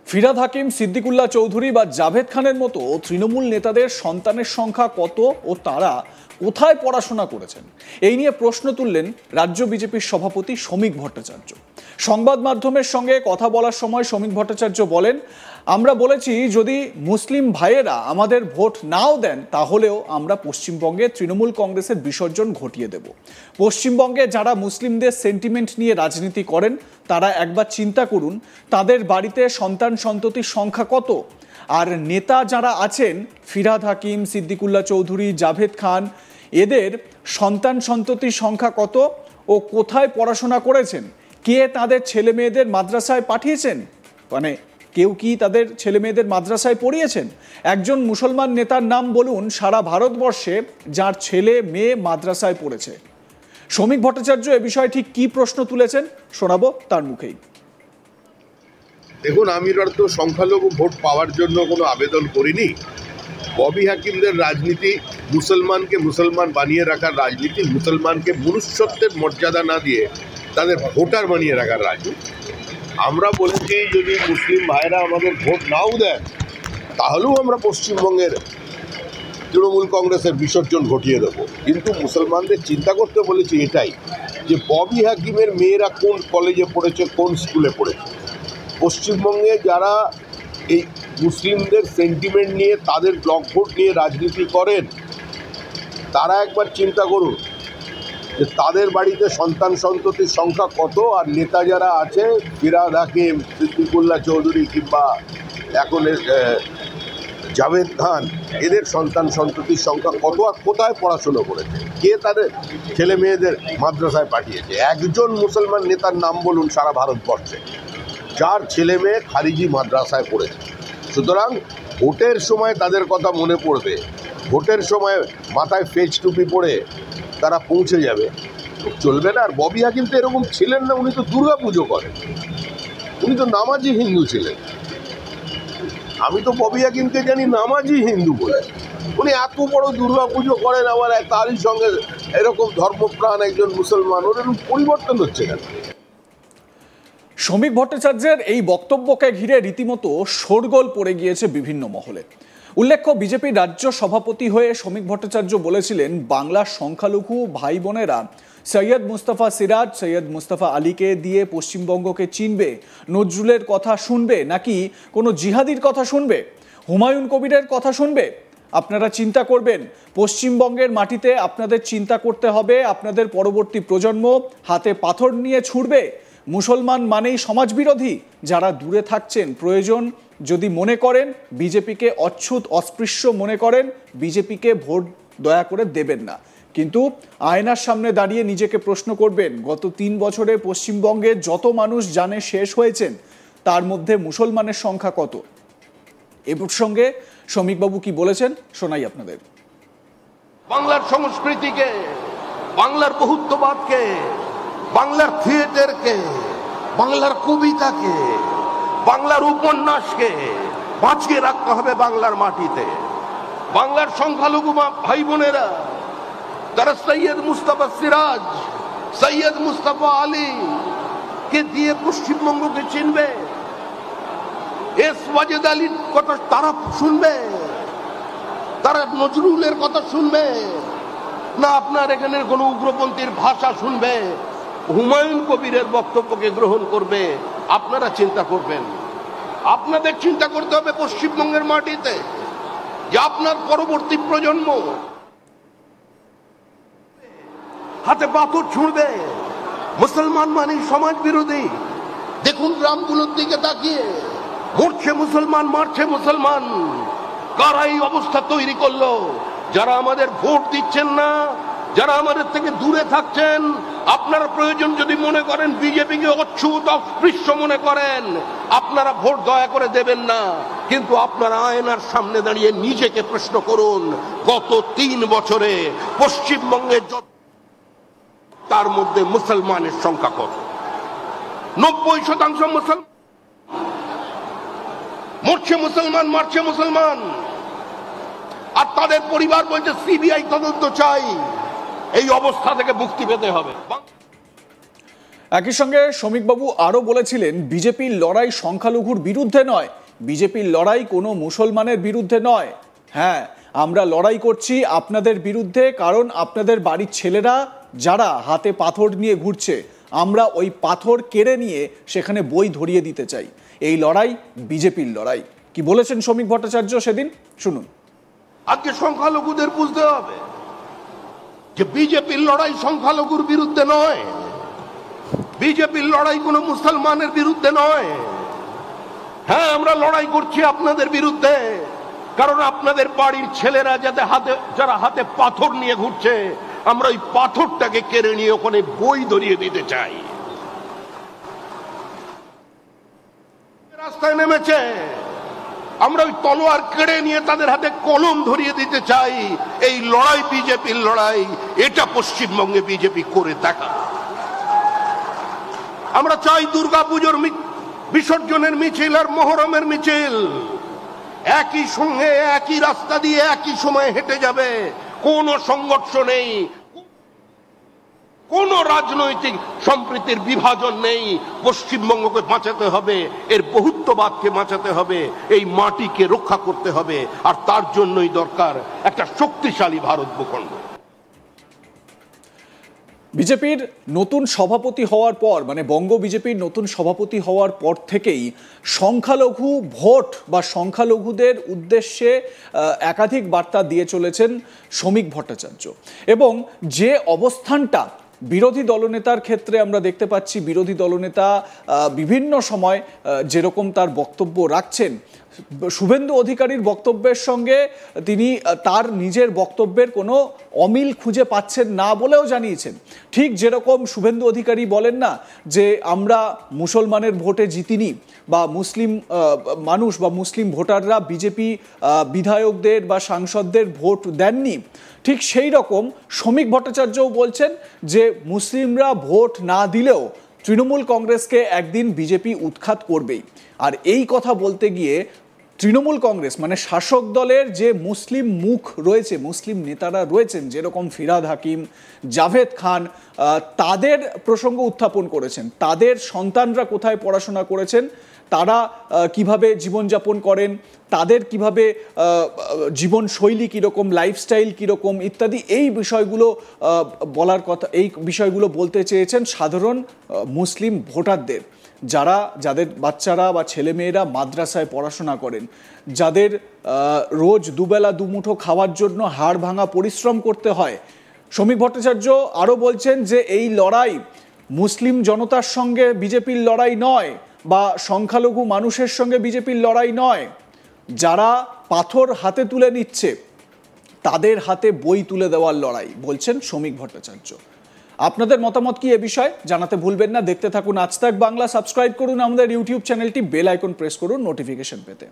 ফিরহাদ হাকিম, সিদ্দিকুল্লাহ চৌধুরী বা জাভেদ খানের মতো তৃণমূল নেতাদের সন্তানের সংখ্যা কত ও তারা কোথায় পড়াশোনা করেছেন, এই নিয়ে প্রশ্ন তুললেন রাজ্য বিজেপির সভাপতি শমিক ভট্টাচার্য। সংবাদ মাধ্যমের সঙ্গে কথা বলার সময় শমিক ভট্টাচার্য বলেন, আমরা বলেছি যদি মুসলিম ভাইয়েরা আমাদের ভোট নাও দেন তাহলেও আমরা পশ্চিমবঙ্গে তৃণমূল কংগ্রেসের বিসর্জন ঘটিয়ে দেব। পশ্চিমবঙ্গে যারা মুসলিমদের সেন্টিমেন্ট নিয়ে রাজনীতি করেন তারা একবার চিন্তা করুন তাদের বাড়িতে সন্তান সন্ততির সংখ্যা কত। আর নেতা যারা আছেন ফিরহাদ হাকিম, সিদ্দিকুল্লাহ চৌধুরী, জাভেদ খান, এদের সন্তান সন্ততির সংখ্যা কত ও কোথায় পড়াশোনা করেছেন, কে তাদের ছেলে মেয়েদের মাদ্রাসায় পাঠিয়েছেন, মানে কেউ কি তাদের ছেলে মেয়েদের মাদ্রাসায় পড়িয়েছেন? একজন মুসলমান নেতার নাম বলুন সারা ভারতবর্ষে যার ছেলে মেয়ে মাদ্রাসায় পড়েছে। শমিক ভট্টাচার্য এ বিষয়ে ঠিক কি প্রশ্ন তুলেছেন শোনাবো তার মুখেই। দেখুন, আমি তো সংখ্যালঘু ভোট পাওয়ার জন্য কোনো আবেদন করিনি। ববি হাকিমদের রাজনীতি মুসলমানকে মুসলমান বানিয়ে রাখার রাজনীতি, মুসলমানকে মনুষ্যত্বের মর্যাদা না দিয়ে তাদের ভোটার বানিয়ে রাখার রাজনীতি। আমরা বলেছি যদি মুসলিম ভাইরা আমাদের ভোট নাও দেন তাহলেও আমরা পশ্চিমবঙ্গের তৃণমূল কংগ্রেসের বিসর্জন ঘটিয়ে দেবো। কিন্তু মুসলমানদের চিন্তা করতে বলেছি এটাই যে ববি হাকিমের মেয়েরা কোন কলেজে পড়েছে, কোন স্কুলে পড়েছে। পশ্চিমবঙ্গে যারা এই মুসলিমদের সেন্টিমেন্ট নিয়ে, তাদের ব্লক ভোট নিয়ে রাজনীতি করেন, তারা একবার চিন্তা করুন যে তাদের বাড়িতে সন্তান সন্ততির সংখ্যা কত। আর নেতা যারা আছে ফিরহাদ হাকিম, সিদ্দিকুল্লাহ চৌধুরী কিংবা এখন জাভেদ খান, এদের সন্তান সন্ততির সংখ্যা কত আর কোথায় পড়াশুনো করেছে, কে তাদের ছেলে মেয়েদের মাদ্রাসায় পাঠিয়েছে। একজন মুসলমান নেতার নাম বলুন সারা ভারতবর্ষে যার ছেলে মেয়ে খারিজি মাদ্রাসায় পড়েছে। সুতরাং ভোটের সময় তাদের কথা মনে পড়বে, ভোটের সময় মাথায় ফেজ টুপি পরে তারা পৌঁছে যাবে, চলবে না। আর ববি হাকিম তো এরকম ছিলেন না, উনি তো দুর্গা পুজো করেন, উনি তো নামাজি হিন্দু ছিলেন। আমি তো ববি হাকিমকে জানি নামাজি হিন্দু বলে। উনি এত বড় দুর্গা পুজো করেন, আবার তারই সঙ্গে এরকম ধর্মপ্রাণ একজন মুসলমান, ওর এরকম পরিবর্তন হচ্ছে কেন? শমিক ভট্টাচার্যের এই বক্তব্যকে ঘিরে রীতিমতো শোরগোল পড়ে গিয়েছে বিভিন্ন মহলে। উল্লেখ্য, বিজেপির রাজ্য সভাপতি হয়ে শমিক ভট্টাচার্য বলেছিলেন বাংলার সংখ্যালঘু ভাই বোনেরা সৈয়দ মুস্তাফা সিরাজ, সৈয়দ মুস্তাফা আলীকে দিয়ে পশ্চিমবঙ্গকে চিনবে, নজরুলের কথা শুনবে নাকি কোনো জিহাদির কথা শুনবে, হুমায়ুন কবিরের কথা শুনবে। আপনারা চিন্তা করবেন, পশ্চিমবঙ্গের মাটিতে আপনাদের চিন্তা করতে হবে আপনাদের পরবর্তী প্রজন্ম হাতে পাথর নিয়ে ছুটবে। মুসলমান মানেই সমাজবিরোধী। যারা দূরে থাকছেন, প্রয়োজন যদি মনে করেন বিজেপিকে অচ্ছুত অস্পৃশ্য মনে করেন, বিজেপিকে ভোট দয়া করে দেবেন না। কিন্তু আয়নার সামনে দাঁড়িয়ে নিজেকে প্রশ্ন করবেন, গত 3 বছরে পশ্চিমবঙ্গে যত মানুষ জানে শেষ হয়েছেন তার মধ্যে মুসলমানের সংখ্যা কত। এ প্রসঙ্গে শমিকবাবু কি বলেছেন শোনাই আপনাদের। বাংলার সংস্কৃতিকে, বাংলার বহুত্ববাদকে, বাংলার থিয়েটারকে, বাংলার কবিতাকে, বাংলার উপন্যাসকে বাঁচিয়ে রাখতে হবে বাংলার মাটিতে। বাংলার সংখ্যালঘু ভাই বোনেরা যারা সৈয়দ মুস্তাফা সিরাজ, সৈয়দ মুস্তাফা আলী কে দিয়ে পশ্চিমবঙ্গকে চিনবে, এস ওয়াজেদ আলীর কথা তারা শুনবে, তারা নজরুলের কথা শুনবে না আপনার এখানে কোন উগ্রপন্থীর ভাষা শুনবে, হুমায়ুন কবিরের বক্তব্যকে গ্রহণ করবে? আপনারা চিন্তা করবেন। আপনাদের চিন্তা করতে হবে পশ্চিমবঙ্গের মাটিতে যে আপনার পরবর্তী প্রজন্ম হাতে পাথর ছুঁড়বে। মুসলমান মানে সমাজ বিরোধী। দেখুন গ্রামগুলোর দিকে তাকিয়ে, মরছে মুসলমান, মারছে মুসলমান। কারা এই অবস্থা তৈরি করলো? যারা আমাদের ভোট দিচ্ছেন না, যারা আমাদের থেকে দূরে থাকছেন, আপনারা প্রয়োজন যদি মনে করেন বিজেপিকে অচ্ছুত অস্পৃশ্য মনে করেন, আপনারা ভোট দয়া করে দেবেন না। কিন্তু আপনারা আয়নার সামনে দাঁড়িয়ে নিজেকে প্রশ্ন করুন, গত 3 বছরে পশ্চিমবঙ্গে তার মধ্যে মুসলমানের সংখ্যা কত? 90% মুসলমান। মরছে মুসলমান, মারছে মুসলমান। আর তাদের পরিবার বলছে সিবিআই তদন্ত চাই। এই অবস্থা থেকে মুক্তি পেতে হবে। একই সঙ্গে শ্রমিকবাবু আরও বলেছিলেন, বিজেপির লড়াই সংখ্যালঘুর বিরুদ্ধে নয়, বিজেপির লড়াই কোনো মুসলমানের বিরুদ্ধে নয়। হ্যাঁ, আমরা লড়াই করছি আপনাদের বিরুদ্ধে, কারণ আপনাদের বাড়ির ছেলেরা যারা হাতে পাথর নিয়ে ঘুরছে, আমরা ওই পাথর কেড়ে নিয়ে সেখানে বই ধরিয়ে দিতে চাই। এই লড়াই বিজেপির লড়াই। কি বলেছেন শ্রমিক ভট্টাচার্য সেদিন, শুনুন। আজকে সংখ্যালঘুদের বুঝতে হবে যে বিজেপির লড়াই সংখ্যালঘুর বিরুদ্ধে নয়, বিজেপির লড়াই কোনো মুসলমানের বিরুদ্ধে নয়। হ্যাঁ, আমরা লড়াই করছি আপনাদের বিরুদ্ধে, কারণ আপনাদের বাড়ির ছেলেরা যারা হাতে পাথর নিয়ে ঘুরছে, আমরা ওই পাথরটাকে কেড়ে নিয়ে ওখানে বই ধরিয়ে দিতে চাই। রাস্তায় নেমেছে, আমরা ওই তলোয়ার কেড়ে নিয়ে তাদের হাতে কলম ধরিয়ে দিতে চাই। এই লড়াই বিজেপির লড়াই, এটা পশ্চিমবঙ্গে বিজেপি করে দেখা। আমরা চাই দুর্গাপুজোর বিসর্জনের মিছিল আর মহরমের মিছিল একই সঙ্গে একই রাস্তা দিয়ে একই সময় হেঁটে যাবে। কোনো সংঘর্ষ নেই, কোন রাজনৈতিক সম্প্রীতির বিভাজন নেই। পশ্চিমবঙ্গকে বাঁচাতে হবে, এর বহুত্ববাদকে বাঁচাতে হবে, এই মাটিকে রক্ষা করতে হবে, আর তার জন্যই দরকার একটা শক্তিশালী ভারত ভূখণ্ড। বিজেপির নতুন সভাপতি হওয়ার পর, মানে বঙ্গ বিজেপির নতুন সভাপতি হওয়ার পর থেকেই সংখ্যালঘু ভোট বা সংখ্যালঘুদের উদ্দেশ্যে একাধিক বার্তা দিয়ে চলেছেন শ্রমিক ভট্টাচার্য। এবং যে অবস্থানটা বিরোধী দলনেতার ক্ষেত্রে আমরা দেখতে পাচ্ছি, বিরোধী দলনেতা বিভিন্ন সময় যেরকম তার বক্তব্য রাখছেন, শুভেন্দু অধিকারীর বক্তব্যের সঙ্গে তিনি তার নিজের বক্তব্যের কোনো অমিল খুঁজে পাচ্ছেন না বলেও জানিয়েছেন। ঠিক যেরকম শুভেন্দু অধিকারী বলেন না যে আমরা মুসলমানের ভোটে জিতিনি, বা মুসলিম মানুষ বা মুসলিম ভোটাররা বিজেপি বিধায়কদের বা সাংসদদের ভোট দেননি, ঠিক সেই রকম শ্রমিক ভট্টাচার্যও বলছেন যে মুসলিমরা ভোট না দিলেও তৃণমূল কংগ্রেসকে একদিন বিজেপি উৎখাত করবেই। আর এই কথা বলতে গিয়ে তৃণমূল কংগ্রেস মানে শাসক দলের যে মুসলিম মুখ রয়েছে, মুসলিম নেতারা রয়েছেন, যেরকম ফিরহাদ হাকিম, জাভেদ খান, তাদের প্রসঙ্গ উত্থাপন করেছেন। তাদের সন্তানরা কোথায় পড়াশোনা করেছেন, তারা কিভাবে জীবনযাপন করেন, তাদের কিভাবে জীবনশৈলী কীরকম, লাইফস্টাইল কীরকম ইত্যাদি, এই বিষয়গুলো বলার কথা, এই বিষয়গুলো বলতে চেয়েছেন সাধারণ মুসলিম ভোটারদের, যাদের বাচ্চারা বা ছেলেমেয়েরা মাদ্রাসায় পড়াশোনা করেন, যাদের রোজ দুবেলা দুমুঠো খাওয়ার জন্য হাড় ভাঙা পরিশ্রম করতে হয়। শ্রমিক ভট্টাচার্য আরও বলছেন যে এই লড়াই মুসলিম জনতার সঙ্গে বিজেপির লড়াই নয়, বা সংখ্যালঘু মানুষের সঙ্গে বিজেপির লড়াই নয়, যারা পাথর হাতে তুলে নিচ্ছে তাদের হাতে বই তুলে দেওয়ার লড়াই, বলছেন শ্রমিক ভট্টাচার্য। আপনাদের মতামত কি এ বিষয়ে জানাতে ভুলবেন না। দেখতে থাকুন আজ তাক বাংলা, সাবস্ক্রাইব করুন আমাদের ইউটিউব চ্যানেলটি, বেল আইকন প্রেস করুন নোটিফিকেশন পেতে।